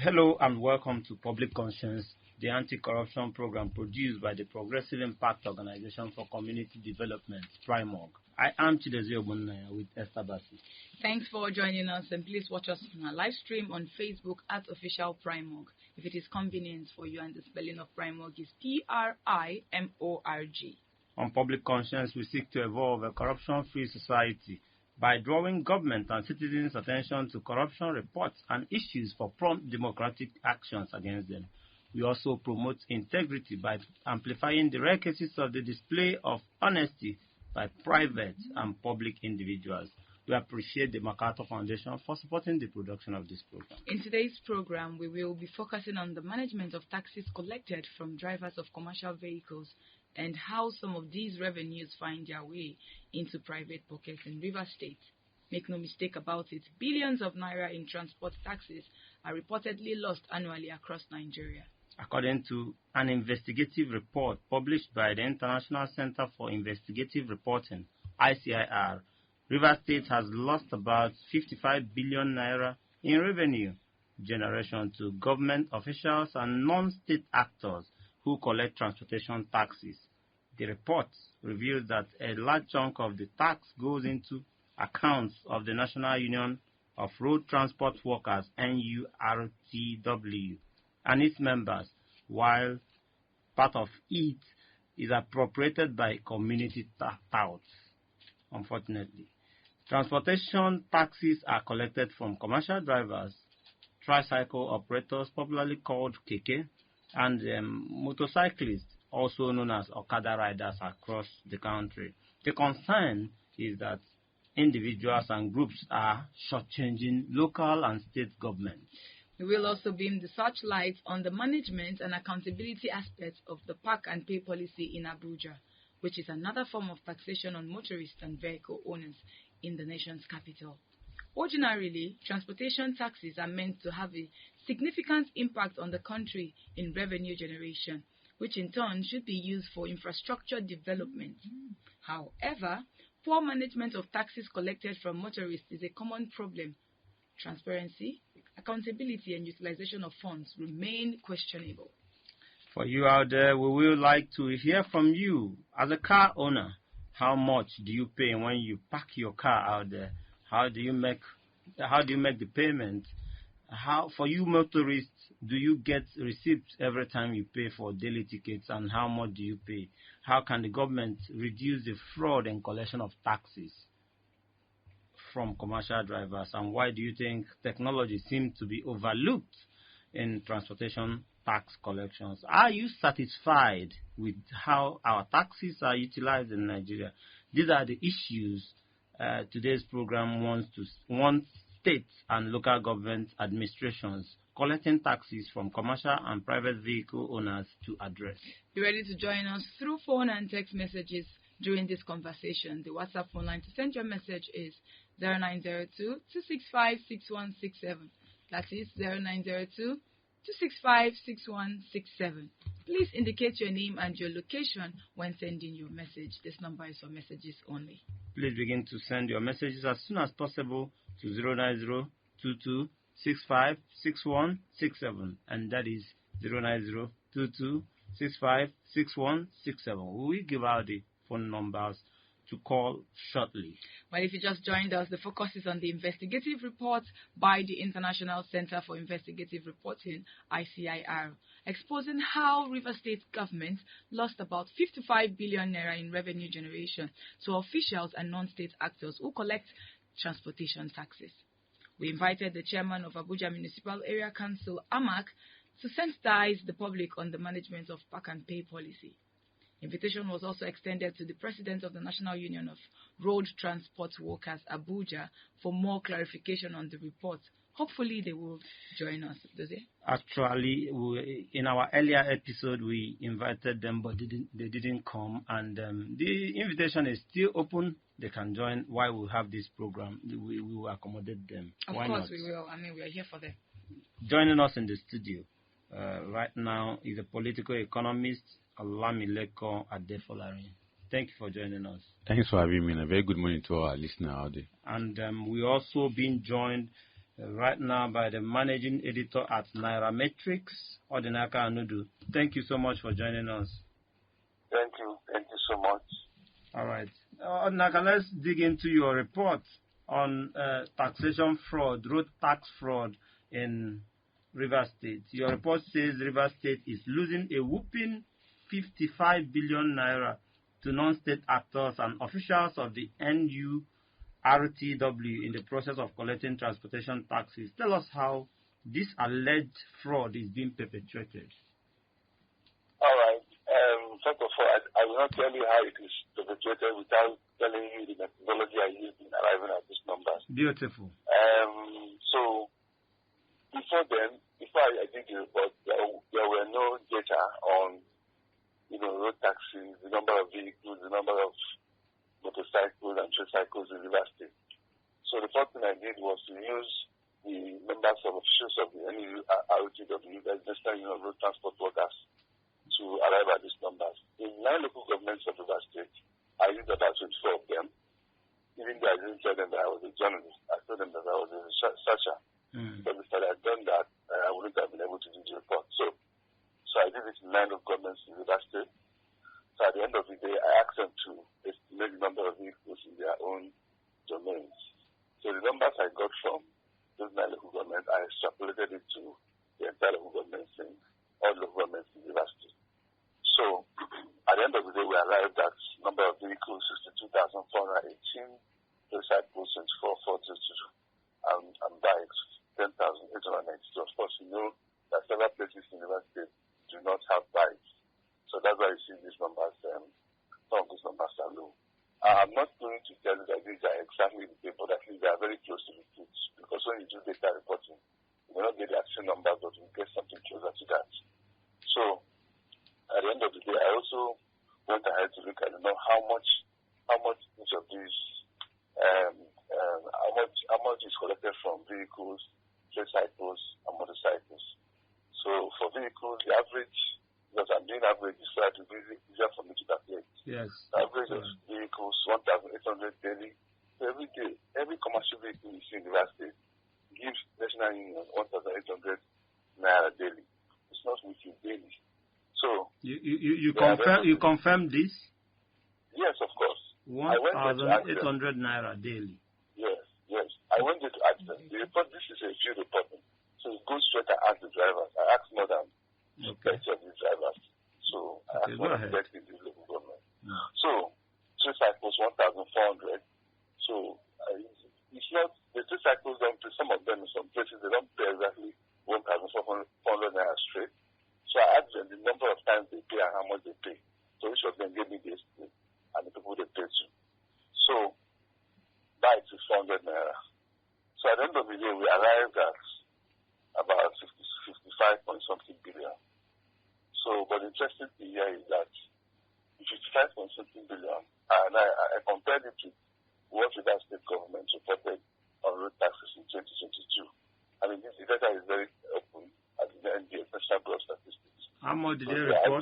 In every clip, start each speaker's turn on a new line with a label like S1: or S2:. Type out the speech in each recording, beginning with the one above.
S1: Hello and welcome to Public Conscience, the anti-corruption program produced by the Progressive Impact Organization for Community Development, PRIMOG. I am Chidezi Ogbonnaya with Esther Bassi.
S2: Thanks for joining us, and please watch us on our live stream on Facebook at Official PRIMOG. If it is convenient for you, and the spelling of PRIMOG is PRIMORG.
S1: On Public Conscience, we seek to evolve a corruption-free society by drawing government and citizens' attention to corruption reports and issues for prompt democratic actions against them. We also promote integrity by amplifying the rare cases of the display of honesty by private and public individuals. We appreciate the MacArthur Foundation for supporting the production of this program.
S2: In today's program, we will be focusing on the management of taxes collected from drivers of commercial vehicles and how some of these revenues find their way into private pockets in Rivers State. Make no mistake about it, billions of naira in transport taxes are reportedly lost annually across Nigeria.
S1: According to an investigative report published by the International Center for Investigative Reporting, ICIR, Rivers State has lost about 55 billion naira in revenue generation to government officials and non-state actors who collect transportation taxes. The report reveals that a large chunk of the tax goes into accounts of the National Union of Road Transport Workers, NURTW, and its members, while part of it is appropriated by community touts. Unfortunately, transportation taxes are collected from commercial drivers, tricycle operators, popularly called keke, and motorcyclists, also known as Okada riders, across the country. The concern is that individuals and groups are shortchanging local and state governments.
S2: We will also beam the searchlight on the management and accountability aspects of the park and pay policy in Abuja, which is another form of taxation on motorists and vehicle owners in the nation's capital. Ordinarily, transportation taxes are meant to have a significant impact on the country in revenue generation, which in turn should be used for infrastructure development. However, poor management of taxes collected from motorists is a common problem. Transparency, accountability, and utilization of funds remain questionable.
S1: For you out there, we would like to hear from you. As a car owner, how much do you pay when you park your car out there? How do you make the payment? How, for you motorists, do you get receipts every time you pay for daily tickets, and how much do you pay? How can the government reduce the fraud and collection of taxes from commercial drivers, and why do you think technology seems to be overlooked in transportation tax collections? Are you satisfied with how our taxes are utilized in Nigeria? These are the issues today's program wants states and local government administrations collecting taxes from commercial and private vehicle owners to address.
S2: Be ready to join us through phone and text messages during this conversation. The WhatsApp phone line to send your message is 0902-265-6167. That is 0902-265-6167. Please indicate your name and your location when sending your message. This number is for messages only.
S1: Please begin to send your messages as soon as possible to 09022656167, and that is 09022656167. We will give out the phone numbers to call shortly.
S2: Well, if you just joined us, the focus is on the investigative report by the International Center for Investigative Reporting, ICIR, exposing how Rivers State government lost about 55 billion naira in revenue generation to officials and non-state actors who collect transportation taxes. We invited the chairman of Abuja Municipal Area Council, AMAC, to sensitize the public on the management of park and pay policy. Invitation was also extended to the president of the National Union of Road Transport Workers, Abuja, for more clarification on the report. Hopefully they will join us, does it?
S1: Actually, in our earlier episode, we invited them, but they didn't come, and the invitation is still open. They can join while we have this program. We will accommodate them.
S2: Why not? Of course we will. I mean, we are here for them.
S1: Joining us in the studio right now is a political economist, Olamileko Adefolari. Thank you for joining us.
S3: Thanks for having me, and a very good morning to our listeners out there.
S1: And we also been joined right now by the managing editor at Nairametrics, Odinaka Anudu. Thank you so much for joining us.
S3: Thank you so much.
S1: All right. Odinaka, let's dig into your report on taxation fraud, road tax fraud in Rivers State. Your report says Rivers State is losing a whopping 55 billion naira to non-state actors and officials of the NURTW in the process of collecting transportation taxes. Tell us how this alleged fraud is being perpetrated.
S3: All right. First of all, I will not tell you how it is perpetrated without telling you the methodology I used in arriving at these numbers.
S1: Beautiful.
S3: So before I did the report, there were no data on road taxis, the number of vehicles, the number of motorcycles and tricycles in Rivers State. So the first thing I did was to use the members of officials of the NURTW, the National Union of Road Transport Workers, to arrive at these numbers. In 9 local governments of Rivers State, I used about 24 of them. Even though I didn't tell them that I was a journalist, I told them that I was a researcher. But if I had done that, I wouldn't have been able to do the report. So I did it in 9 local governments in Rivers State. So at the end of the day, I asked them to estimate the number of vehicles in their own domains. So the numbers I got from those 9 local governments, I extrapolated it to the entire local governments in all local governments in Rivers State. So at the end of the day, we arrived at number of vehicles 62,418, motorcycles 24,422, and bikes 10,892. Of course, you know that several places in Rivers State do not have bikes. So that's why you see these numbers, some of these numbers are low. I'm not going to tell you that these are exactly the same, but at least they are very close to the truth. Because when you do data reporting, you may not get the actual numbers, but you get something closer to that. So at the end of the day, I also went ahead to look at how much each of these, how much is collected from vehicles, tricycles, and motorcycles. So for vehicles, the average, because I'm doing average, so it will be easier for me to calculate.
S1: Yes.
S3: The average of vehicles, 1,800 daily. So every day, every commercial vehicle you see in the Rivers State gives National Union 1,800 naira daily. It's not weekly, daily. So
S1: you confirm this?
S3: Yes, of course.
S1: 1,800 naira daily.
S3: Yes. I went there to ask them. The report, this is a field reporting. So it goes straight and ask the drivers. I asked more than 30 of the drivers. So I asked more than 30 in the local government. So tricycles 1,400. So it's not, the tricycles don't pay, some of them in some places they don't pay exactly 1,400 naira straight. So I asked them the number of times they pay and how much they pay. So each of them gave me the estimate and the people they pay to. So bikes is 400 naira. So at the end of the day, we arrived at about 55 point something billion. So, but the interesting thing here is that 55 point something billion, and I compared it to what the state government reported on road taxes in 2022. I mean, this data is very open at the NBS, National Bureau of Statistics.
S1: How much did they report?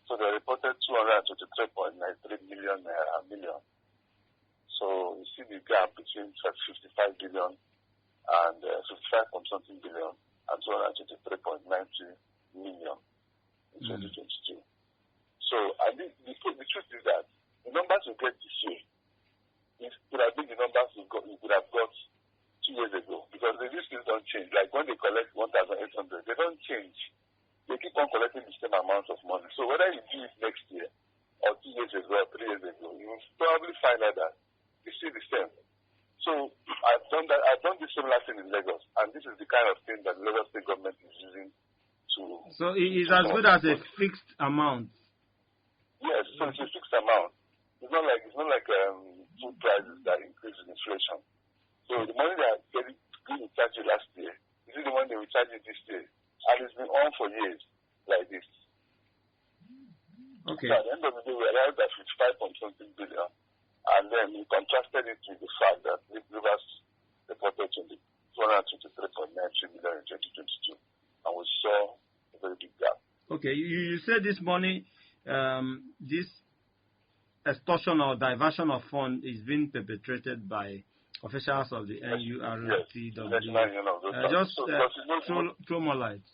S3: So they reported 223.93 million million. So you see the gap between 55 billion and 55 point something billion and 223.93 million in 2022. So I think the truth is that the numbers we get this year, it could have been the numbers we could have got 2 years ago, because these things don't change. Like when they collect 1,800, they don't change. They keep on collecting the same amount of money. So whether you do it next year or 2 years ago or 3 years ago, you will probably find out that it's still the same. So I've done this similar thing in Lagos, and this is the kind of thing that the Lagos state government is using to. So
S1: it's as good as a fixed amount.
S3: Yes, so it's a fixed amount. It's not like food prices that increase in inflation. So the money they are going to charge you last year, this is the money they will charge you this year, and it's been on for years like this.
S1: Okay.
S3: So at the end of the day, we arrived at 55 point something billion. And then we contrasted it with the fact that Rivers reported 223.93 million in 2022. And we saw a very big gap.
S1: Okay, you said this morning this extortion or diversion of funds is being perpetrated by officials of the NURTW.
S3: National Union of Road Transport.
S1: Just throw more light.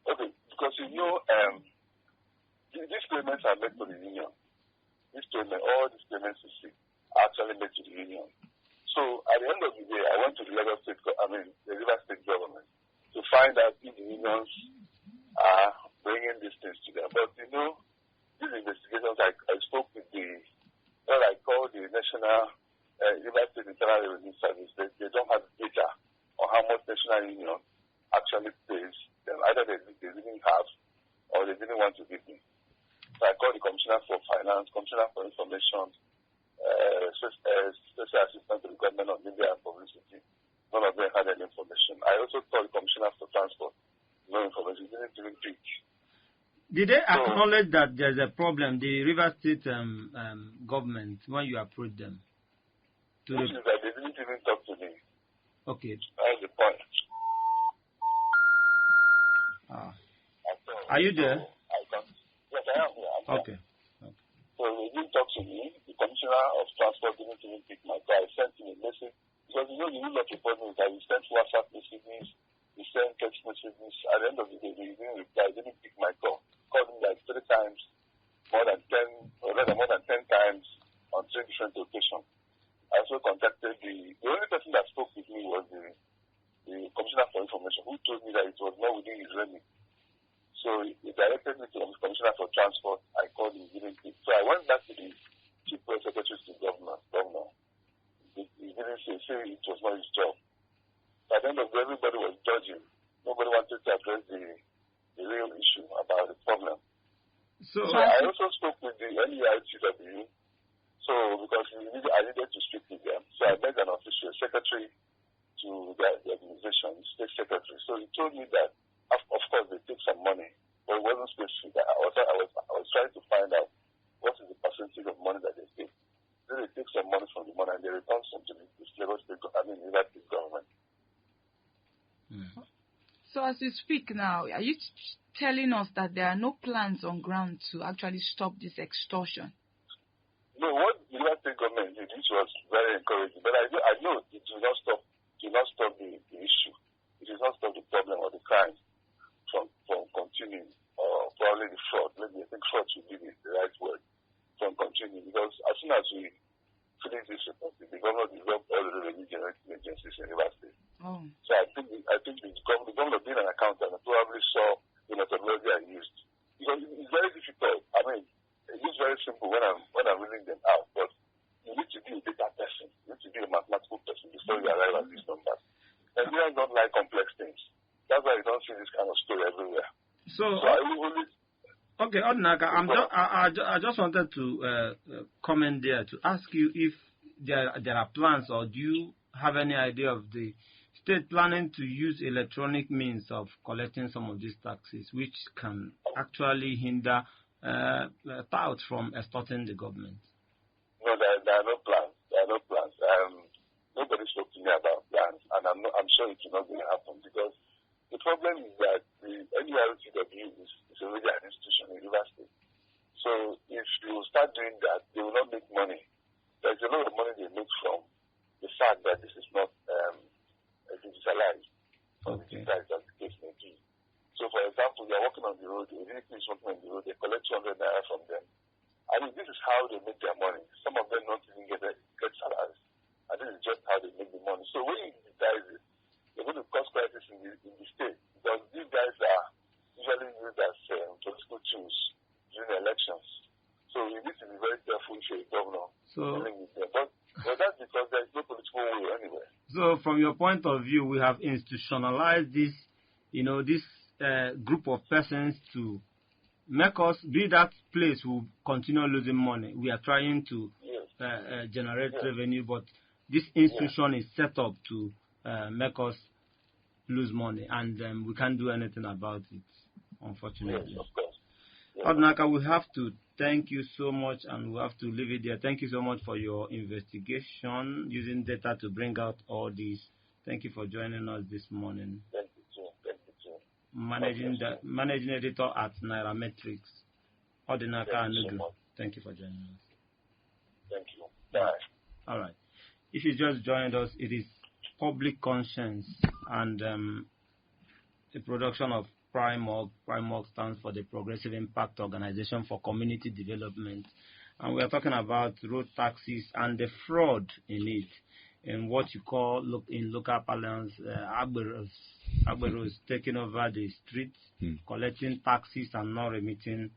S3: Okay, because these payments are made to the union. All these payments you see are actually made to the union. So at the end of the day, I went to the River State government to find out if the unions are bringing these things to them. But these investigations, I spoke with what I call the National River State Internal Revenue Service. They don't have data on how much National Union actually pays them. Either they didn't have or they didn't want to give me. So I called the Commissioner for Finance, Commissioner for Information, Special Assistant to the Government on Media and Publicity. None of them had any information. I also called the Commissioner for Transport. No information. Didn't even pick.
S1: Did they acknowledge that there's a problem, the River State government, when you approached them?
S3: Which is that they didn't even talk to me.
S1: Okay.
S3: That's the point.
S1: Are you there?
S3: Yes, I am here.
S1: Okay.
S3: So they didn't talk to me. The Commissioner of Transport didn't even pick my call. I sent him a message. Because the rule of reporting is that we sent WhatsApp messages, we sent text messages. At the end of the day, they didn't reply. They didn't pick my call. Called me like 3 times, more than 10 times on 3 different occasions. I also contacted the only person that spoke with me was the Commissioner for Information, who told me that it was not within his remit. So he directed me to the Commissioner for Transport. I called him, he didn't pick. So I went back to the Chief Press Secretary to the Governor. He didn't say it was not his job. At the end of the day, everybody was judging. Nobody wanted to address the real issue about the problem. So I also spoke with the NURTW. So because I needed to speak with them. So I met an official secretary to the organization, state secretary. So he told me that, of course, they take some money, but it wasn't specific. I was trying to find out what is the percentage of money that they take. Then they take some money from the money and they return some to the River State government.
S2: So as you speak now, are you telling us that there are no plans on ground to actually stop this extortion?
S3: No, what the River State government did, this was very encouraging. But I know it will not stop the issue. It will not stop the problem or the crime from continuing, or probably the fraud. Maybe I think fraud should be the right word, from continuing. Because as soon as we finish this report, the governor dissolved all the revenue generating agencies in River State.
S2: Oh.
S3: So I think the governor being an accountant probably saw the methodology I used. Because it's very difficult. I mean, it's very simple when I'm reading them out, but you need to be a data person. You need to be a mathematical person before you arrive at these numbers. Nigerians don't like complex things. That's why you don't see this kind of story everywhere. So I usually...
S1: Okay, Odinaka, I just wanted to comment there to ask you if there are plans, or do you have any idea of the state planning to use electronic means of collecting some of these taxes, which can actually hinder touts from extorting the government?
S3: No, there are no plans. Nobody spoke to me about plans, and I'm sure it's not going to happen, because the problem is that the NURTW is already an institution in River State. So if you start doing that, they will not make money. There's a lot of money they make from the fact that this is not digitalized.
S1: Okay.
S3: Digitalized, as the case may be. So, for example, you're walking on the road, a vehicle is walking on the road, they collect 200 naira from them. I mean, this is how they make their money. Some of them don't even get salaries. And this is just how they make the money. So when you digitize it, you're going to cause crisis in the state, because these guys are usually used as political tools during elections. So you need to be very careful if you're a governor. But that's because there's no political will anywhere.
S1: So from your point of view, we have institutionalized this group of persons to make us be that place will continue losing money. We are trying to generate revenue, but this institution is set up to make us lose money, and we can't do anything about it, unfortunately.
S3: Yes, of course.
S1: Odinaka, we have to thank you so much, and we have to leave it there. Thank you so much for your investigation, using data to bring out all this. Thank you for joining us this morning.
S3: Thank you, too.
S1: Managing editor at Nairametrics, Odinaka Anudu. Thank you for joining us.
S3: Thank you. Bye.
S1: All right. If you just joined us, it is Public Conscience and the production of PRIMOG. PRIMOG stands for the Progressive Impact Organization for Community Development. And we are talking about road taxes and the fraud in it, in what you call, in local parlance, Agberos taking over the streets, collecting taxes and not remitting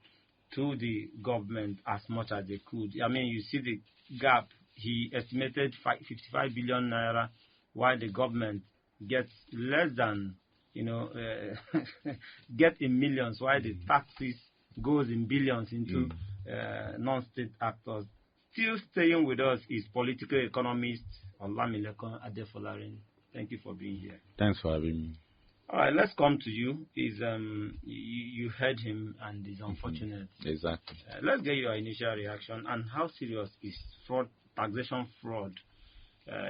S1: to the government as much as they could. I mean, you see the gap. He estimated 55 billion naira, while the government gets less than, get in millions, while the taxes goes in billions into non-state actors. Still staying with us is political economist Olamilekun Adefolarin. Thank you for being here.
S4: Thanks for having me.
S1: All right, let's come to you. You heard him, and it's unfortunate.
S4: Exactly.
S1: Let's get your initial reaction, and how serious is taxation fraud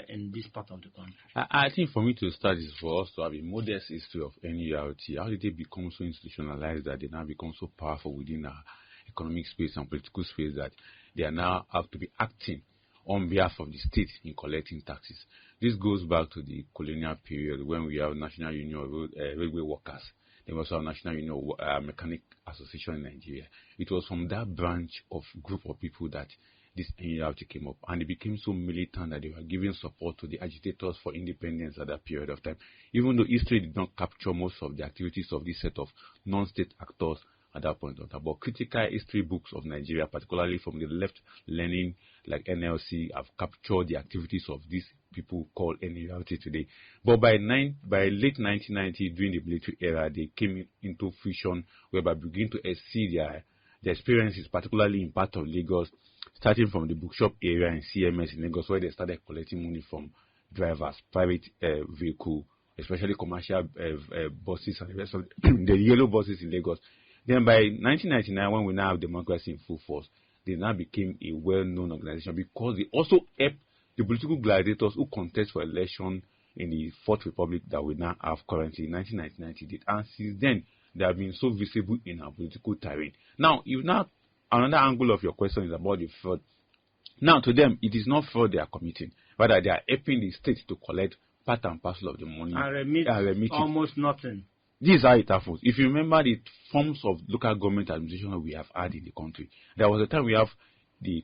S1: in this part of the country?
S4: I think for me to start is for us to have a modest history of NURT. How did they become so institutionalized that they now become so powerful within our economic space and political space that they are now have to be acting on behalf of the state in collecting taxes? This goes back to the colonial period when we have National Union of Railway Workers. There was also National Union of Mechanic Association in Nigeria. It was from that branch of group of people that this NURT came up, and it became so militant that they were giving support to the agitators for independence at that period of time, even though history did not capture most of the activities of this set of non-state actors at that point of time. But critical history books of Nigeria, particularly from the left-leaning like NLC, have captured the activities of these people called NURT today. But by late 1990, during the military era, they came into fusion, whereby begin to exceed their experiences, particularly in part of Lagos, starting from the bookshop area in CMS in Lagos, where they started collecting money from drivers, private vehicle, especially commercial buses and the rest of the yellow buses in Lagos. Then by 1999, when we now have democracy in full force, they now became a well-known organization because they also helped the political gladiators who contest for election in the Fourth Republic that we now have currently in 1999. And since then, they have been so visible in our political terrain. Now, another angle of your question is about the fraud. Now, to them, it is not fraud they are committing, rather they are helping the state to collect part and parcel of the money
S1: and remit almost nothing.
S4: This is how it happens. If you remember the forms of local government administration that we have had in the country, there was a time we have the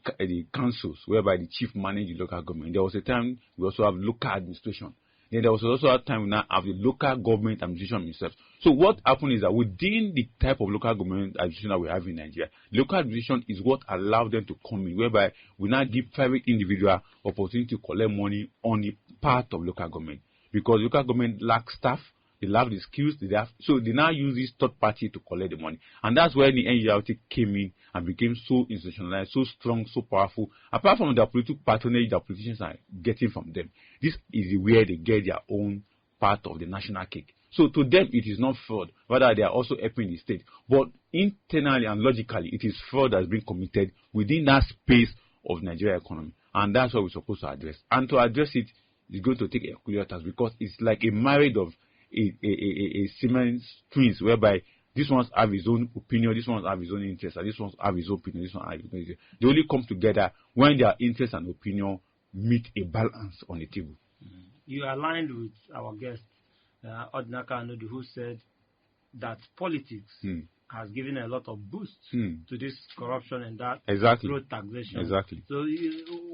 S4: councils whereby the chief managed the local government. There was a time we also have local administration. Then there was also a time we now have the local government administration itself. So what happened is that within the type of local government administration that we have in Nigeria, local administration is what allowed them to come in, whereby we now give private individual opportunity to collect money on the part of local government. Because local government lacks staff, they lack the skills, so they now use this third party to collect the money. And that's where the NURT came in and became so institutionalized, so strong, so powerful. Apart from the political patronage that politicians are getting from them, this is where they get their own part of the national cake. So to them, it is not fraud. Rather, they are also helping the state. But internally and logically, it is fraud that has been committed within that space of Nigeria economy. And that's what we're supposed to address. And to address it, it's going to take a peculiar task because it's like a marriage of a Siemens twins, whereby this one have his own opinion, this one have his own interest, and this one have his own opinion, this one have his own interest. They only come together when their interest and opinion meet a balance on the table.
S1: You aligned with our guest, Odinaka Anodu, who said that politics has given a lot of boost to this corruption and that road taxation.
S4: Exactly.
S1: So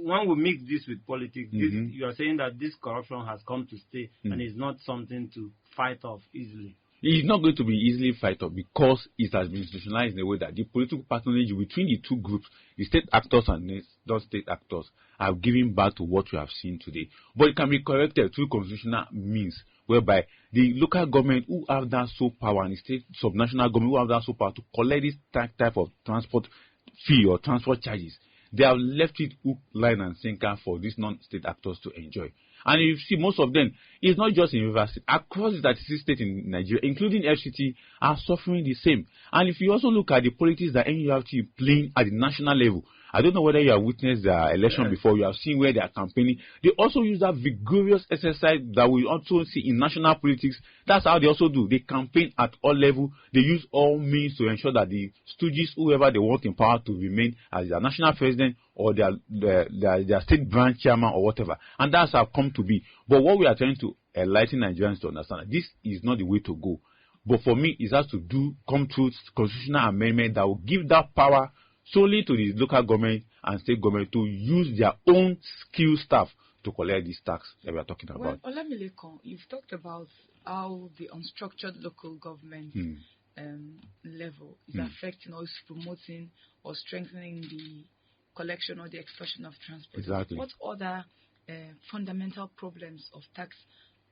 S1: when we mix this with politics, you are saying that this corruption has come to stay and is not something to fight off easily.
S4: It is not going to be easily fight off because it has been institutionalized in a way that the political patronage between the two groups, the state actors and non-state actors, have given back to what we have seen today. But it can be corrected through constitutional means, whereby the local government who have that sole power and the state subnational government who have that sole power to collect this type of transport fee or transport charges, they have left it hook, line and sinker for these non-state actors to enjoy. And you see, most of them, it's not just in Rivers State, across the 36 states in Nigeria, including FCT, are suffering the same. And if you also look at the politics that NURT is playing at the national level, I don't know whether you have witnessed the election before. You have seen where they are campaigning. They also use that vigorous exercise that we also see in national politics. That's how they also do. They campaign at all levels. They use all means to ensure that the stooges, whoever they want in power, to remain as their national president or their state branch chairman or whatever. And that's how come to be. But what we are trying to enlighten Nigerians to understand, this is not the way to go. But for me, it has to come through constitutional amendment that will give that power solely to the local government and state government to use their own skilled staff to collect this tax that we are talking about.
S2: Well, Olamilekon, you've talked about how the unstructured local government level is affecting or is promoting or strengthening the collection or the extortion of transport.
S4: Exactly.
S2: What other fundamental problems of tax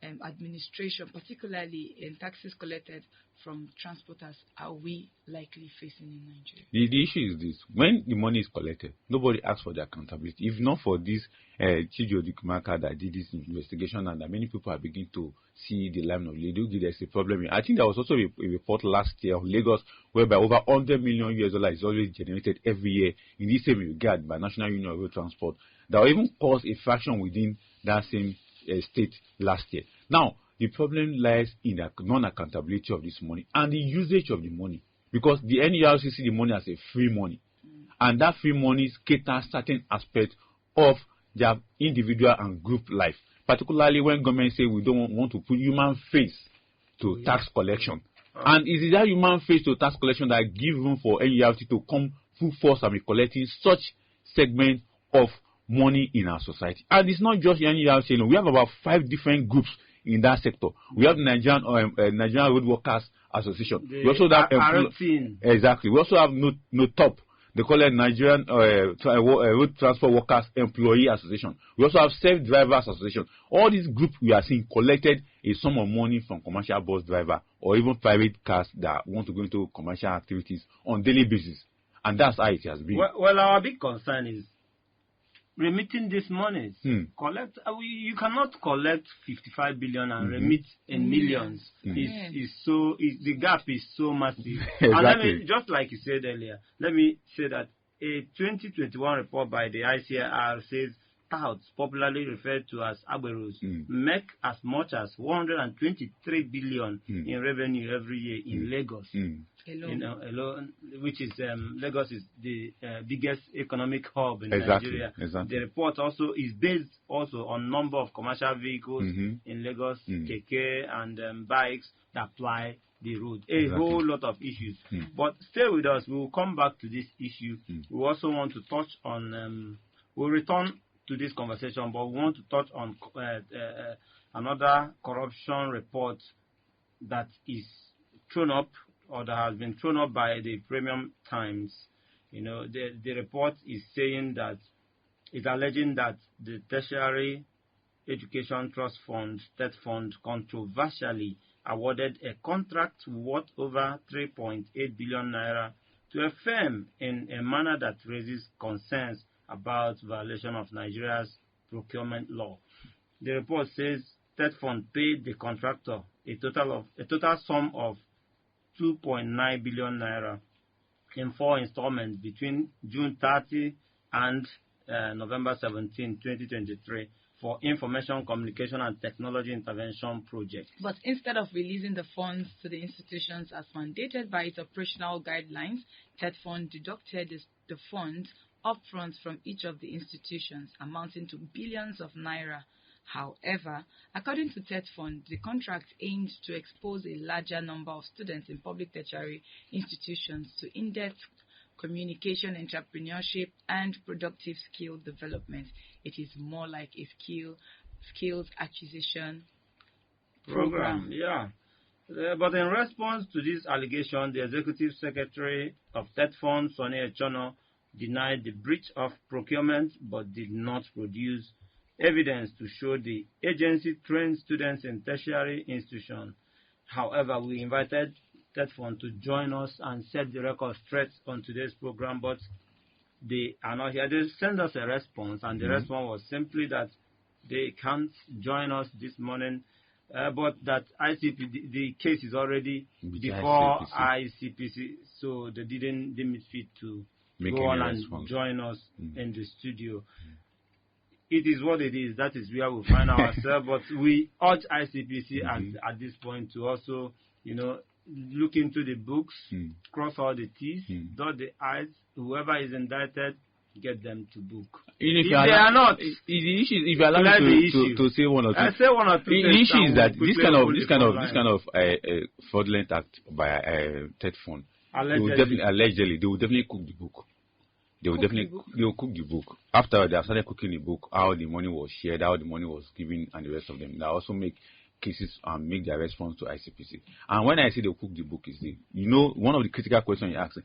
S2: administration, particularly in taxes collected from transporters, are we likely facing in Nigeria?
S4: The issue is this: when the money is collected, nobody asks for the accountability. If not for this Chijo Dikumaka that did this investigation, and that many people are beginning to see the line of Lady, there's a problem here. I think there was also a report last year of Lagos whereby over $100 million is always generated every year in this same regard by National Union of Road Transport that will even cause a fraction within that same state last year. Now, the problem lies in the non-accountability of this money and the usage of the money, because the NERC see the money as a free money, and that free money caters certain aspects of their individual and group life, particularly when government say we don't want to put human face to tax collection. And it is that human face to tax collection that gives room for NERC to come full force and be collecting such segment of money in our society. And it's not just NERC alone. We have about 5 different groups in that sector. We have the Nigerian Road Workers Association. We also have exactly. We also have no top. They call it Nigerian Road Transport Workers Employee Association. We also have Self Drivers Association. All these groups we are seeing collected a sum of money from commercial bus driver or even private cars that want to go into commercial activities on daily basis. And that's how it has been.
S1: Well, our big concern is remitting this money. You cannot collect 55 billion and remit in millions. The gap is so massive.
S4: Exactly.
S1: And let me, just like you said earlier, let me say that a 2021 report by the ICIR says touts, popularly referred to as Agberos, make as much as 123 billion in revenue every year in Lagos. Alone, which is Lagos is the biggest economic hub in Nigeria.
S4: Exactly.
S1: The report also is based also on number of commercial vehicles in Lagos, keke and bikes that ply the road. A whole lot of issues. But stay with us. We will come back to this issue. We also want to touch on. We'll return to this conversation, but we want to touch on another corruption report that is thrown up, or that has been thrown up by the Premium Times. You know, the report is saying that it's alleging that the Tertiary Education Trust Fund, TET Fund, controversially awarded a contract worth over 3.8 billion naira to a firm in a manner that raises concerns about violation of Nigeria's procurement law. The report says TET Fund paid the contractor a total sum of 2.9 billion naira in 4 installments between June 30 and November 17, 2023 for information, communication and technology intervention projects.
S2: But instead of releasing the funds to the institutions as mandated by its operational guidelines, TET Fund deducted the funds upfront from each of the institutions, amounting to billions of naira. However, according to TET Fund, the contract aimed to expose a larger number of students in public tertiary institutions to in-depth communication, entrepreneurship, and productive skill development. It is more like a skills acquisition program.
S1: Yeah. But in response to this allegation, the Executive Secretary of TET Fund, Sonny Echono, denied the breach of procurement but did not produce evidence to show the agency trained students in tertiary institutions. However, we invited TET Fund to join us and set the record straight on today's program, but they are not here. They sent us a response, and the response was simply that they can't join us this morning, but that ICP, the case is already before ICPC, so they didn't deem it fit to go on and join us in the studio. It is what it is. That is where we find ourselves. But we urge ICPC at this point to also, look into the books, cross all the T's, dot the I's. Whoever is indicted, get them to book. If they are not,
S4: if you allow me to say one or two,
S1: I say one or two.
S4: The issue is that this kind of fraudulent act by third fund, allegedly, they will definitely cook the book. They will cook the book. After they have started cooking the book, how the money was shared, how the money was given, and the rest of them. They also make cases and make their response to ICPC. And when I say they cook the book, is one of the critical questions you ask,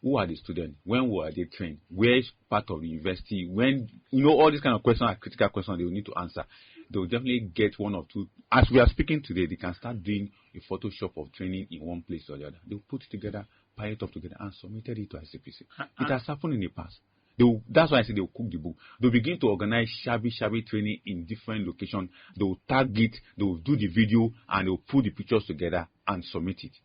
S4: who are the students? When were they trained? Where is part of the university? When all these kind of questions are critical questions they will need to answer. They will definitely get one or two. As we are speaking today, they can start doing a Photoshop of training in one place or the other. They will put it together, pile it up together, and submitted it to ICPC. It has happened in the past. That's why I say they will cook the book. They will begin to organize shabby training in different locations. They will tag it, they will do the video, and they will put the pictures together and submit it.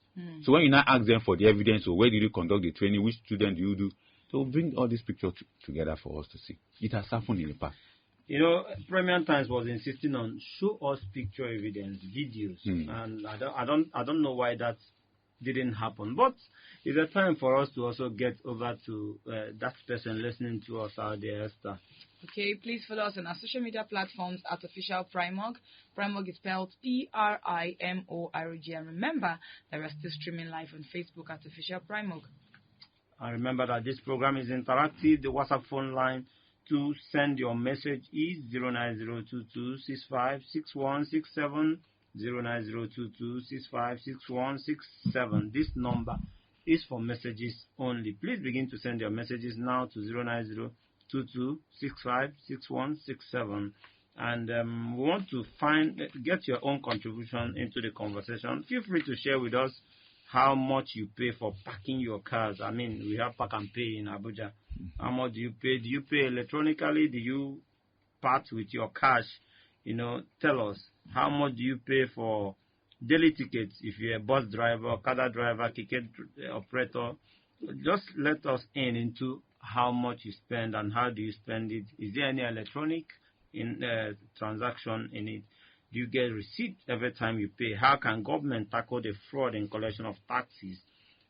S4: So when you now ask them for the evidence, or where did you conduct the training, which student do you do, they will bring all these pictures together for us to see. It has happened in the past.
S1: Premium Times was insisting on show us picture evidence, videos, and I don't know why that didn't happen. But it's a time for us to also get over to that person listening to us out there, Esther.
S2: Okay, please follow us on our social media platforms at Official Primog. Primog is spelled P-R-I-M-O-R-G. And remember that we're still streaming live on Facebook at Official Primog.
S1: And remember that this program is interactive. The WhatsApp phone line to send your message is 09022656167, 09022656167. This number is for messages only. Please begin to send your messages now to 09022656167. And we want to get your own contribution into the conversation. Feel free to share with us how much you pay for parking your cars. I mean, we have Park and Pay in Abuja. How much do you pay? Do you pay electronically? Do you part with your cash? Tell us. How much do you pay for daily tickets if you're a bus driver, Okada driver, ticket operator? Just let us into how much you spend and how do you spend it. Is there any electronic transaction in it? Do you get receipt every time you pay? How can government tackle the fraud in collection of taxes?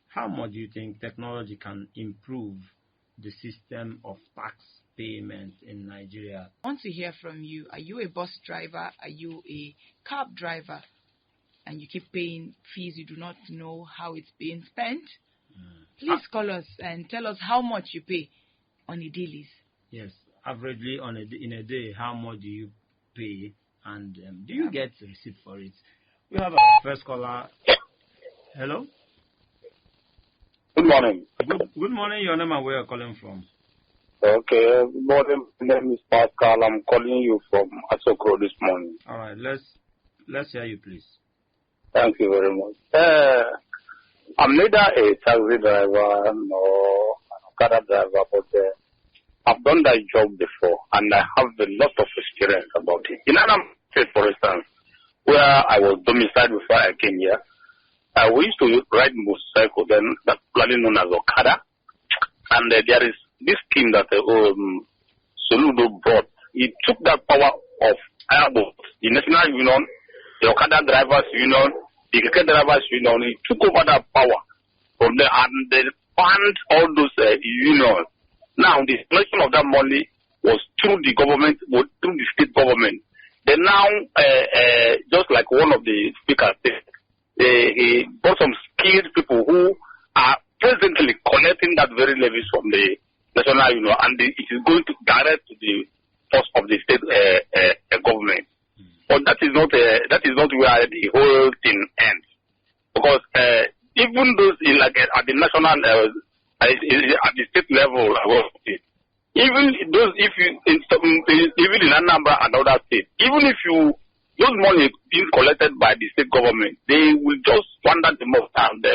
S1: How much do you think technology can improve the system of tax payment in Nigeria?
S2: I want to hear from you. Are you a bus driver? Are you a cab driver? And you keep paying fees you do not know how it's being spent? Please call us and tell us how much you pay on a daily.
S1: Yes, averagely in a day, how much do you pay? And do you get a receipt for it? We have our first caller. Hello?
S5: Good morning.
S1: Good morning. Your name and where you're calling from?
S5: Okay. Good morning. My name is Pascal. I'm calling you from Asokro this morning.
S1: All right. Let's hear you, please.
S5: Thank you very much. I'm neither a taxi driver nor an Okada driver, but I've done that job before, and I have a lot of experience about it. In Anam State, for instance, where I was domiciled before I came here, we used to ride motorcycle, then that's probably known as Okada. And there is this scheme that Soludo brought. He took that power of the National Union, the Okada Drivers Union, the Keke Drivers Union. He took over that power from there, and they banned all those unions. Now, the collection of that money was through the government, through the state government. They now, just like one of the speakers said, he brought some skilled people who are presently collecting that very levies from the National Union, and it is going to direct to the force of the state government. But that is not where the whole thing ends, because even those at the national at the state level, even those even in Anambra and other states, even if those money being collected by the state government, they will just squander them off and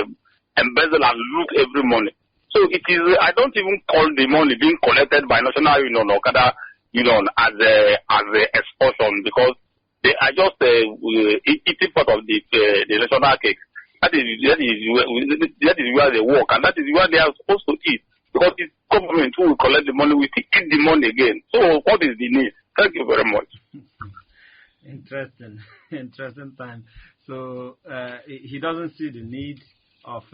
S5: embezzle and loot every money. So it is, I don't even call the money being collected by National Union or Okada Union as a expulsion, because they are just eating part of the national cake. That is where they work, and that is where they are supposed to eat, because it's government who will collect the money will still eat the money again. So what is the need? Thank you very much.
S1: Interesting time. So he doesn't see the need of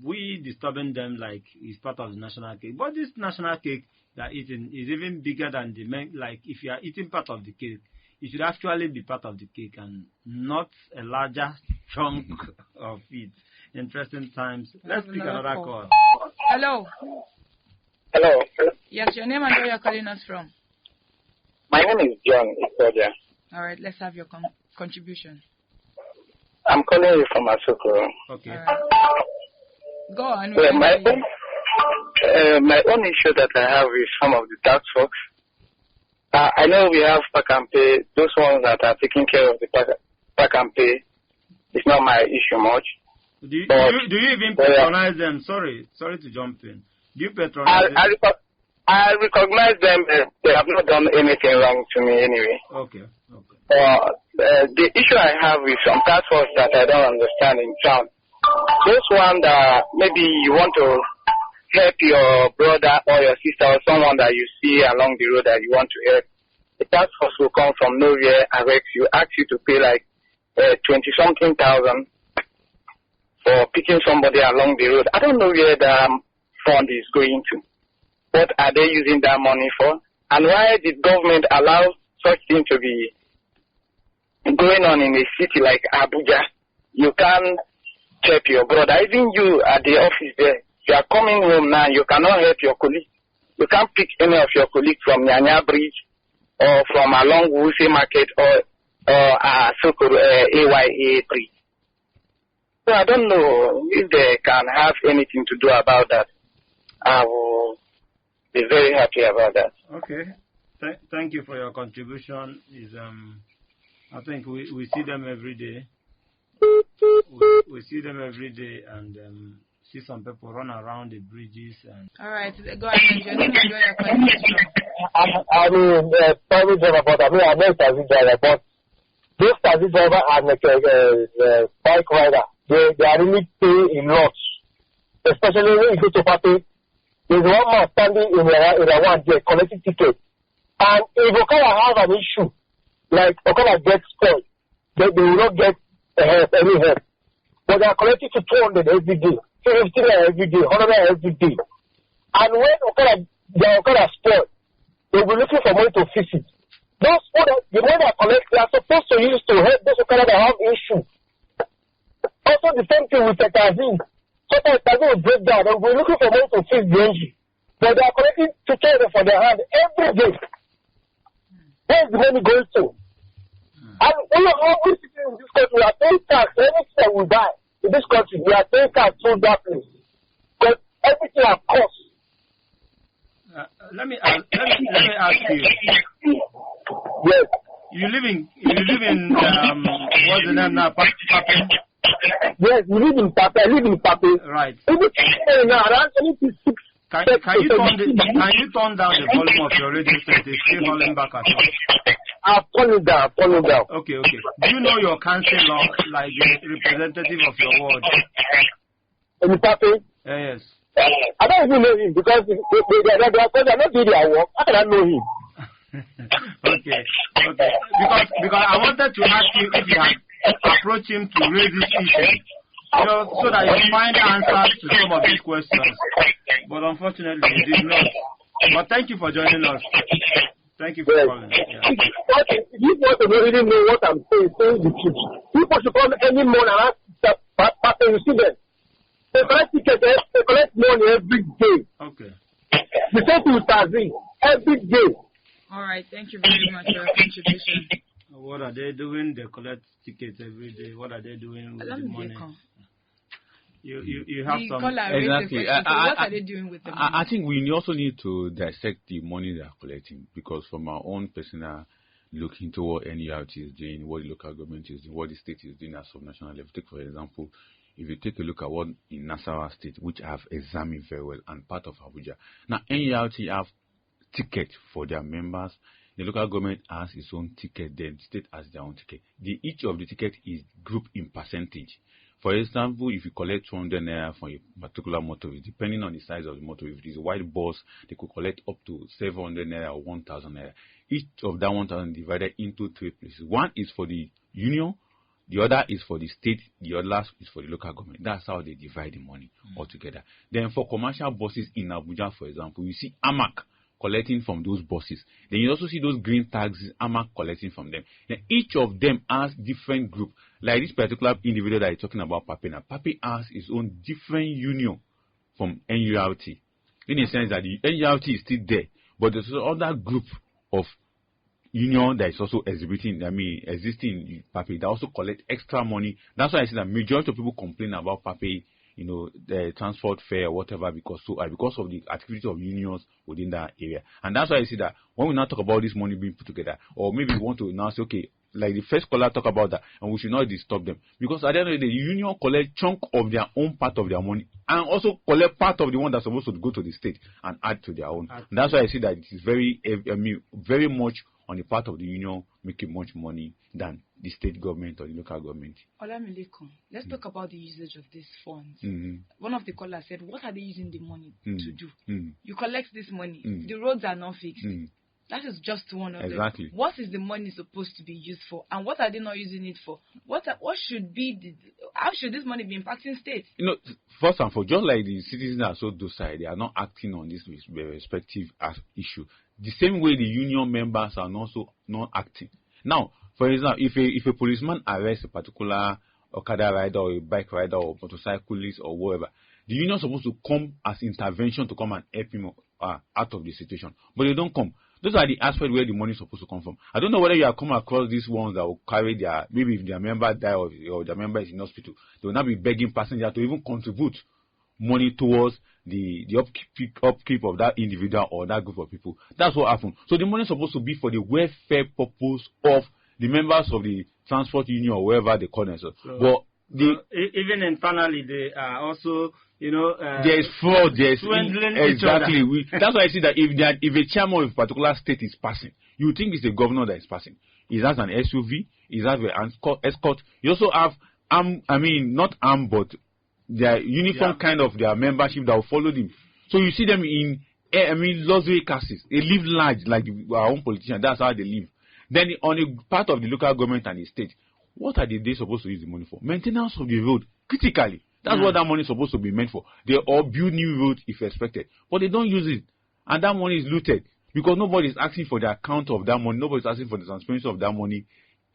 S1: we disturbing them like it's part of the national cake. But this national cake they're eating is even bigger than the main. Like if you are eating part of the cake, it should actually be part of the cake and not a larger chunk of it. Interesting times. Let's pick another call.
S2: Hello.
S5: Hello.
S2: Yes, your name and where you're calling us from.
S5: My name is John Ikodia.
S2: All right, let's have your contribution.
S5: I'm calling you from Asoko.
S1: Okay.
S2: Right. Go on.
S5: Well, my own issue that I have is some of the tax folks. I know we have pack and pay. Those ones that are taking care of the pack and pay, it's not my issue much.
S1: Do you even patronize them? Sorry to jump in. Do you patronize them?
S5: I recognize them. They have not done anything wrong to me anyway.
S1: Okay.
S5: The issue I have is some task force that I don't understand in town. Those one that maybe you want to help your brother or your sister or someone that you see along the road that you want to help, the task force will come from nowhere, arrest you, ask you to pay like 20-something thousand for picking somebody along the road. I don't know where the fund is going to. What are they using that money for? And why did government allow such thing to be going on in a city like Abuja? You can't help your brother. Even you at the office there, you are coming home now, you cannot help your colleague. You can't pick any of your colleagues from Nyanya Bridge or from along Wuse Market or AYA Bridge. So I don't know if they can have anything to do about that. I will be very happy about that.
S1: Okay. Thank you for your contribution. I think we see them every day. We see them every day and see some people run around the bridges. And
S2: all right, go ahead. Your name and where you're calling us from.
S6: I mean, taxi driver, but I know taxi driver, but those taxi driver and bike rider, they are really paying a lot. Especially when you go to party, there's one man standing in a one day collecting tickets. And if Okada has an issue, like Okada gets spoiled, they will not get any help. But they are collecting to 200 every day, 50 every day, 100 every day. And when Okada spoiled, they will be looking for money to fix it. Those the money they collect, they are supposed to use to help those Okada that have issues. Also the same thing with the taxi. Sometimes taxi will break down and we're looking for money to fix the engine. But they are collecting 200 for their hand every day. Where is the money going to? And all citizens in this country are paying tax. Anything that we buy in this country, we are paying tax through that place. Because everything has cost.
S1: Let me ask you.
S6: Yes.
S1: You live in what's the name now? Pape?
S6: Yes, we live in Pape. I live in Pape.
S1: Right.
S6: Now around 26.
S1: Can you turn down the volume of your radio set? It's still holding back at all.
S6: I'll turn it down.
S1: Okay. Do you know your councillor, like the representative of your ward?
S6: In Pape?
S1: Yes.
S6: I don't even know him because they are not doing their work. How can I know him?
S1: Okay. Because I wanted to ask you if you had approached him to raise this issue, so that you find answers to some of these questions. But unfortunately, you did not. But thank you for joining us. Thank you for calling. Yeah.
S6: If you want to really know what I'm saying the truth. People should come any morning and ask you see them. They collect tickets, they collect money every day.
S1: Okay.
S6: The same thing with taxi, every day.
S2: All right, thank you very much for your contribution.
S1: What are they doing? They collect tickets every day. What are they doing with the money? You have some...
S4: Exactly.
S2: What are they doing with the money?
S4: I think we also need to dissect the money they are collecting, because from our own personal look into what NERT is doing, what the local government is doing, what the state is doing as of national level. Take, for example, if you take a look at what in Nasarawa State, which I have examined very well, and part of Abuja. Now, NERT have tickets for their members. The local government has its own ticket, then the state has their own ticket. Each of the ticket is grouped in percentage. For example, if you collect 200 naira from a particular motorist, depending on the size of the motorist, if it is a white bus, they could collect up to 700 naira or 1,000 naira. Each of that 1,000 divided into 3 places. One is for the union, the other is for the state, the other is for the local government. That's how they divide the money altogether. Then for commercial buses in Abuja, for example, you see AMAC collecting from those buses. Then you also see those green taxis, AMAC collecting from them. Then each of them has different group. Like this particular individual that is talking about Pape now. Pape has his own different union from NURT. In the sense that the NURT is still there, but there's another group of union that is also existing in Pape that also collect extra money. That's why I say that majority of people complain about Pape, the transport fare or whatever, because of the activity of unions within that area. And that's why I say that when we now talk about this money being put together, or maybe we want to now say, okay, like the first caller talk about that, and we should not disturb them, because at the end of the day, the union collect chunk of their own part of their money, and also collect part of the one that's supposed to go to the state and add to their own. And that's why I say that it is very much on the part of the union making much money than the state government or the local government.
S2: Olamilekan, let's talk about the usage of these funds.
S4: Mm-hmm.
S2: One of the callers said, what are they using the money to do?
S4: Mm-hmm.
S2: You collect this money. The roads are not fixed. That is just one of them. What is the money supposed to be used for? And what are they not using it for? How should this money be impacting states?
S4: First and foremost, just like the citizens are so docile, they are not acting on this respective issue. The same way the union members are also not acting. Now, for example, if a policeman arrests a particular Okada rider or a bike rider or motorcyclist or whatever, the union is supposed to come as intervention to come and help him out of the situation. But they don't come. Those are the aspects where the money is supposed to come from. I don't know whether you have come across these ones that will carry maybe if their member die or their member is in hospital, they will not be begging passengers to even contribute money towards the upkeep of that individual or that group of people. That's what happened. So the money is supposed to be for the welfare purpose of the members of the transport union or wherever they call themselves. But
S1: even internally, they are also,
S4: there is fraud. There is exactly. That's why I see that if a chairman of a particular state is passing, you think it's the governor that is passing. He has an SUV. He has an escort. You also have not armed, but their uniform kind of their membership that will follow them. So you see them in luxury cars. They live large like our own politicians. That's how they live. Then on a part of the local government and the state, what are they supposed to use the money for? Maintenance of the road, critically. That's what that money is supposed to be meant for. They all build new roads if expected. But they don't use it. And that money is looted. Because nobody is asking for the account of that money. Nobody is asking for the transparency of that money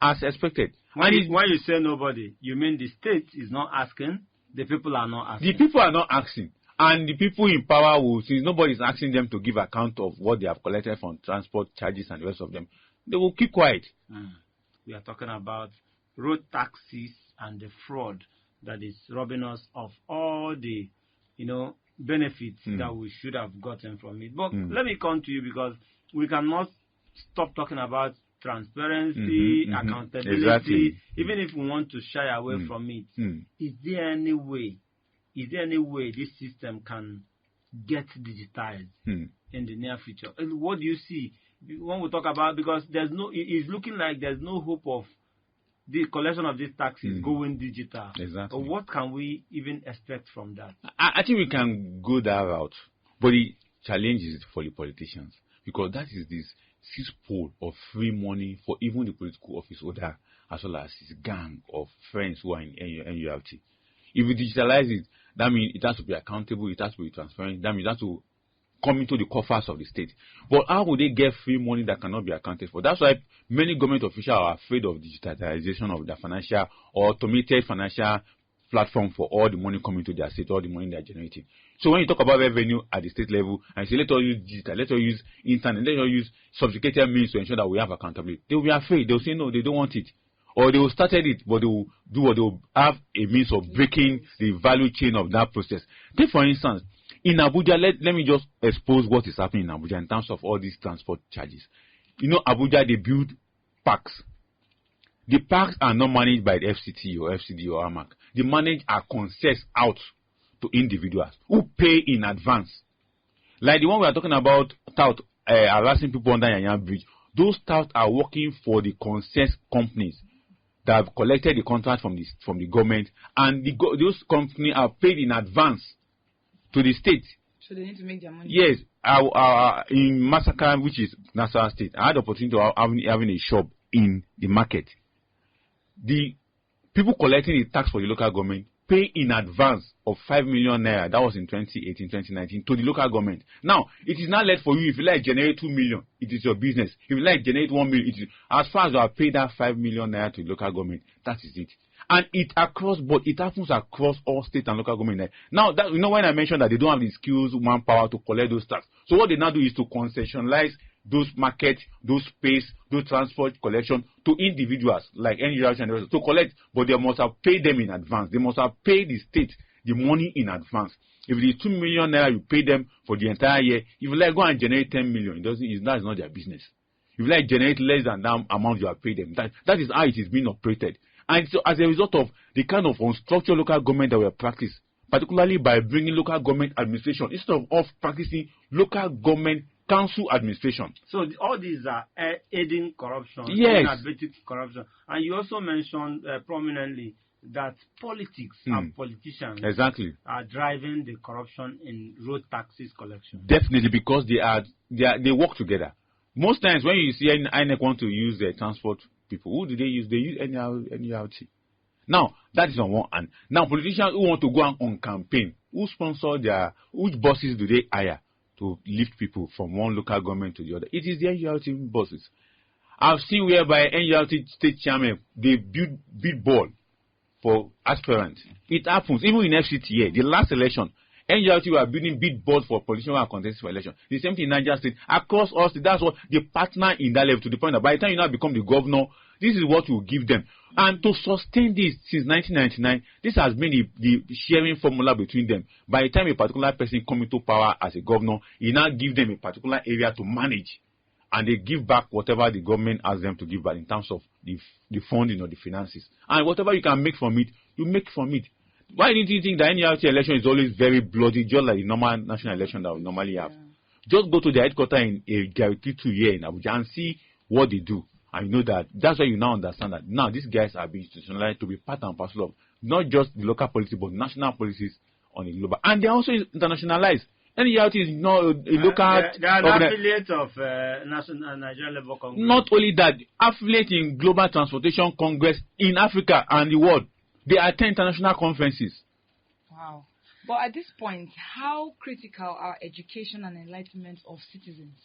S4: as expected.
S1: When you say nobody, you mean the state is not asking, the people are not asking.
S4: The people are not asking. And the people in power will, since nobody is asking them to give account of what they have collected from transport charges and the rest of them, they will keep quiet.
S1: We are talking about road taxes and the fraud that is robbing us of all the, benefits that we should have gotten from it. But let me come to you, because we cannot stop talking about transparency, accountability, even if we want to shy away from it. Is there any way this system can get digitized in the near future? And what do you see when we talk about, because it's looking like there's no hope of the collection of these taxes going digital.
S4: Exactly.
S1: What can we even expect from that?
S4: I think we can go that route, but the challenge is for the politicians, because that is this cesspool of free money for even the political office holder as well as his gang of friends who are in NURT. If we digitalize it, that means it has to be accountable, it has to be transparent, that means it has to come into the coffers of the state. But how would they get free money that cannot be accounted for? That's why many government officials are afraid of digitalization of their financial or automated financial platform for all the money coming to their state, all the money they are generating. So when you talk about revenue at the state level and say, let us use digital, let us use internet, let us use sophisticated means to ensure that we have accountability, they will be afraid. They will say no, they don't want it. Or they will started it, but they will have a means of breaking the value chain of that process. Take for instance, in Abuja, let me just expose what is happening in Abuja in terms of all these transport charges. Abuja, they build parks. The parks are not managed by the FCT or FCD or AMAC. They are concessed out to individuals who pay in advance. Like the one we are talking about, harassing people under Yanyan Bridge. Those touts are working for the concessed companies. that have collected the contract from the government, and those companies are paid in advance to the state.
S2: So they need to make their money.
S4: Yes, in MacArthur, which is Nassau State, I had the opportunity of having a shop in the market. The people collecting the tax for the local government pay in advance of 5 million naira. That was in 2018, 2019 to the local government. Now, it is not left for you. If you like generate 2 million, it is your business. If you like generate 1 million, it is, as far as you have paid that 5 million naira to the local government, that is it. And it happens across all state and local government. Now, that, when I mentioned that they don't have the skills, manpower to collect those tax, so what they now do is to concessionalize those markets, those space, those transport collection to individuals like NGOs and others to collect, but they must have paid them in advance. They must have paid the state the money in advance. If it is 2 million naira, you pay them for the entire year. If you like go and generate 10 million, that is not their business. If you like generate less than that amount, you have paid them. That is how it is being operated. And so, as a result of the kind of unstructured local government that we have practiced, particularly by bringing local government administration instead of practicing local government council administration.
S1: So all these are aiding corruption,
S4: yes,
S1: abetting corruption. And you also mentioned prominently that politics and politicians are driving the corruption in road taxes collection.
S4: Definitely, because they work together. Most times when you see INEC want to use the transport people, who do they use? They use NERT. Now, that is on one hand. Now, politicians who want to go on campaign, who sponsor which buses do they hire to lift people from one local government to the other? It is the NERT buses. I've seen whereby NERT state chairman, they bid ball for aspirants. It happens. Even in FCT here, the last election, NGRT were building bid boards for politicians and contest for election. The same thing in Niger State. Across all states, that's what they partner in that level to the point that by the time you now become the governor, this is what you give them. And to sustain this since 1999, this has been the sharing formula between them. By the time a particular person comes into power as a governor, he now gives them a particular area to manage. And they give back whatever the government asks them to give back in terms of the funding or the finances. And whatever you can make from it, you make from it. Why didn't you think the NERT election is always very bloody, just like the normal national election that we normally have? Just go to the headquarters in Gariki 2 here in Abuja and see what they do. And you know that's why you now understand that now these guys are being institutionalized to be part and parcel of not just the local policy but national policies on a global. And they are also internationalized. NERT is not a local.
S1: They are an affiliate of National Nigerian Labour Congress.
S4: Not only that, affiliate in Global Transportation Congress in Africa and the world. They attend international conferences.
S2: Wow. But at this point, how critical are education and enlightenment of citizens?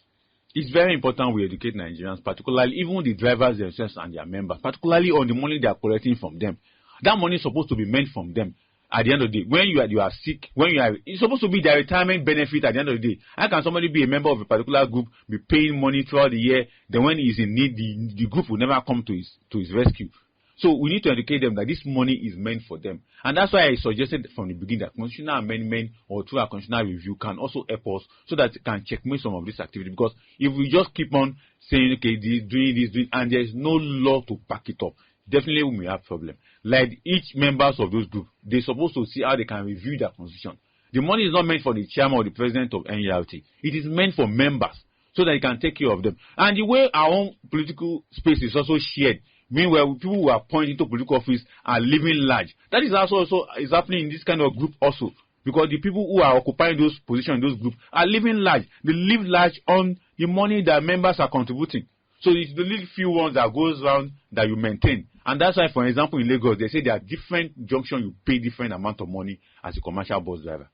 S4: It's very important we educate Nigerians, particularly even the drivers themselves and their members, particularly on the money they are collecting from them. That money is supposed to be meant from them. At the end of the day, when you are sick, it's supposed to be their retirement benefit at the end of the day. How can somebody be a member of a particular group, be paying money throughout the year, then when he is in need, the group will never come to his rescue? So we need to educate them that this money is meant for them. And that's why I suggested from the beginning that constitutional amendment or through a constitutional review can also help us so that it can checkmate some of this activity. Because if we just keep on saying, okay, doing, and there is no law to back it up, definitely we may have problem. Like each members of those groups, they're supposed to see how they can review their constitution. The money is not meant for the chairman or the president of NERT. It is meant for members so that they can take care of them. And the way our own political space is also shared, meanwhile, people who are appointed to political office are living large. That is also is happening in this kind of group also. Because the people who are occupying those positions in those groups are living large. They live large on the money that members are contributing. So it's the little few ones that goes around that you maintain. And that's why, for example, in Lagos, they say there are different junctions you pay different amount of money as a commercial bus driver.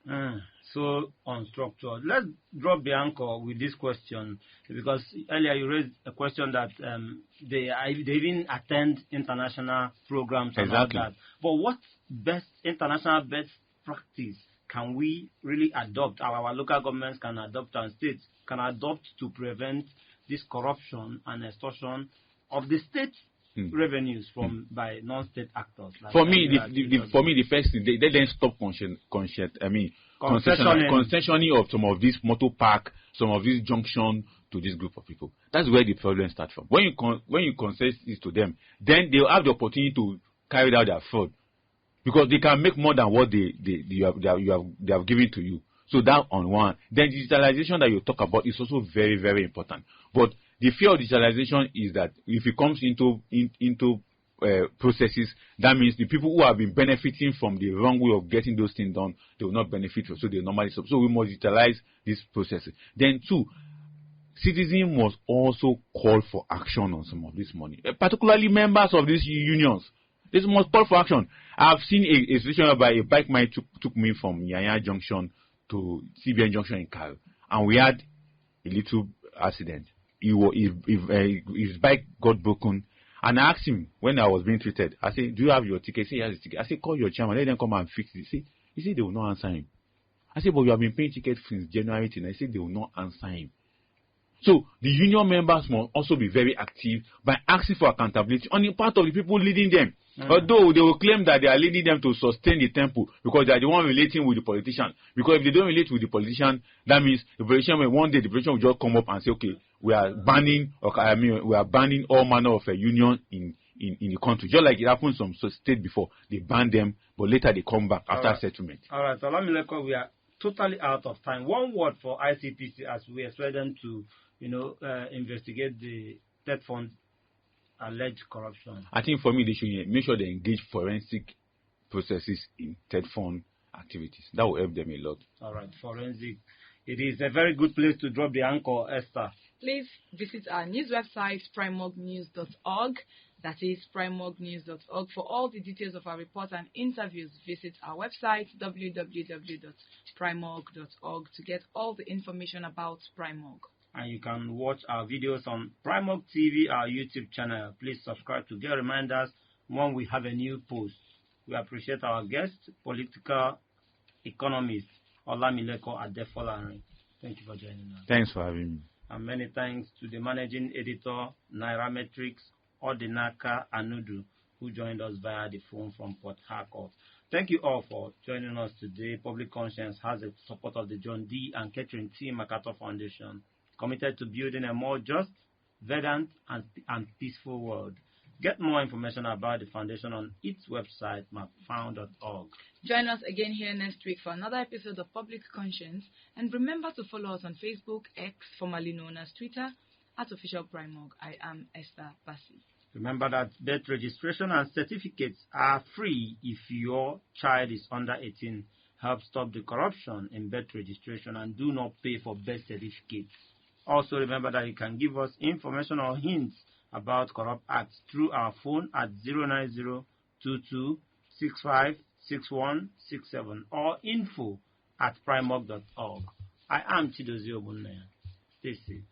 S1: So unstructured. Let's drop the anchor with this question, because earlier you raised a question that they even attend international programs and all that. But what international best practice can we really adopt, our local governments can adopt and states can adopt to prevent this corruption and extortion of the state revenues by non-state actors? Like
S4: for me, the first thing, they then stop concessioning of some of this motor park, some of this junction to this group of people. That's where the problem starts from. When you concede this to them, then they will have the opportunity to carry out their fraud, because they can make more than what they have given to you. So that on one. Then digitalization that you talk about is also very, very important. But the fear of digitalization is that if it comes into processes, that means the people who have been benefiting from the wrong way of getting those things done, they will not benefit from, so they normally stop. So we must utilize these processes. Then 2, citizens must also call for action on some of this money, particularly members of these unions. This must call for action. I've seen a situation whereby a bike man took me from Yanya Junction to CBN Junction in Kyle, and we had a little accident. His bike got broken, and I asked him when I was being treated. I said, "Do you have your ticket?" He said, "He has a ticket." I said, "Call your chairman, let them come and fix it." He said they will not answer him. I said, "But you have been paying tickets since January till now." He said they will not answer him. So the union members must also be very active by asking for accountability on the part of the people leading them. Although they will claim that they are leading them to sustain the temple because they are the one relating with the politician. Because if they don't relate with the politician, that means the politician one day the politician will just come up and say, "Okay, we are banning all manner of a union in the country." Just like it happened some state before, they ban them, but later they come back after settlement.
S1: All right, so we are totally out of time. One word for ICPC as we expect them to investigate the debt fund alleged corruption.
S4: I think for me, they should make sure they engage forensic processes in debt fund activities. That will help them a lot.
S1: All right, forensic. It is a very good place to drop the anchor, Esther.
S2: Please visit our news website, primognews.org. That is primognews.org. For all the details of our reports and interviews, visit our website, www.primog.org, to get all the information about Primog.
S1: And you can watch our videos on Primog TV, our YouTube channel. Please subscribe to get reminders when we have a new post. We appreciate our guest, political economist, Olamileko Adefolari. Thank you for joining us.
S4: Thanks for having me.
S1: And many thanks to the managing editor, Nairametrics, Odinaka Anudu, who joined us via the phone from Port Harcourt. Thank you all for joining us today. Public Conscience has the support of the John D. and Catherine T. MacArthur Foundation, committed to building a more just, verdant, and peaceful world. Get more information about the foundation on its website, mapfound.org.
S2: Join us again here next week for another episode of Public Conscience. And remember to follow us on Facebook, X, formerly known as Twitter, @OfficialPrimog. I am Esther Bassi.
S1: Remember that birth registration and certificates are free if your child is under 18. Help stop the corruption in birth registration and do not pay for birth certificates. Also remember that you can give us information or hints about corrupt acts through our phone at 09022656167 or info@primog.org. I am Chidozie Obunnaya. Stay safe.